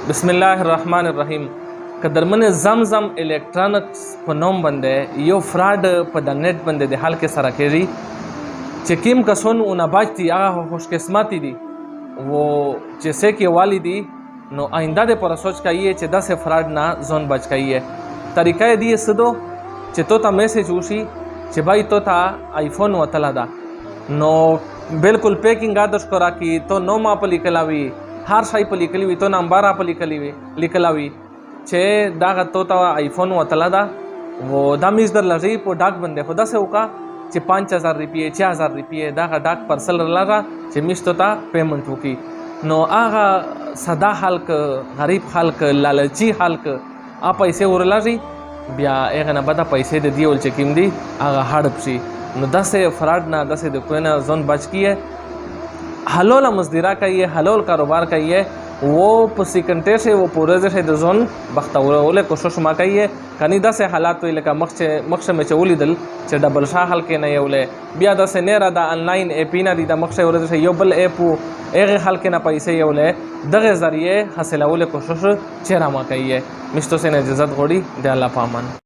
بسم الله الرحمن الرحیم. که درمن زمزم الکترونکس په نوم باندې یو فراډ په د نت باندې د حل کې سره کېږي چې کیم کسون اونا باجتی هغه خوش قسمتی دي وہ جیسے کہ والدی نو آئندہ دے پر سوچ کایے چې داسې فراډ نه ځون بچ کایے. طریقه دی سدو چې تو ته میسج وشي چې بھائی تو ته آیفون وتلا ده نو بالکل پیکنګ آدش کرا کی تو نو ما په لیکلاوی هر شای په لیکلی وي تو نمبر په لیکلاوی چې دا تو ته آیفون وتلا ده وہ دا میز در لږی په ډاک باندې خدا سے وکا چې 5000 روپیه 4000 روپیه دا ډاک پرسل لگا چې میشتو ته پیمنٹ وکي. نو هغه ساده خلک غریب خلک لالچی خلک ا پیسې ورلاږي بیا هغه نه بده پیسې د دیول چې کیم دی هغه هړپ شي. نو داسې فراډ نه داسې د کوی نه ځون بچ کیے. حلال مزدورا کیے حلال کاروبار کیے وہ پسی کنٹے سے وہ پورے سے د ځون بختورولې کوشش ما کیے. کني داسې حالات وی لکه مخشه مې چولی دل چې ډبل شاه حل کې نه یولې بیا داسې نه را د انلاین اپ نه دي د مخشه ورته یو بل اپ هغه حل کې نه پیسې یولې دغه ذریعے حاصلولې کوشش چیرې ما کیے. مشتو سے اجازت غوړي د الله پامان.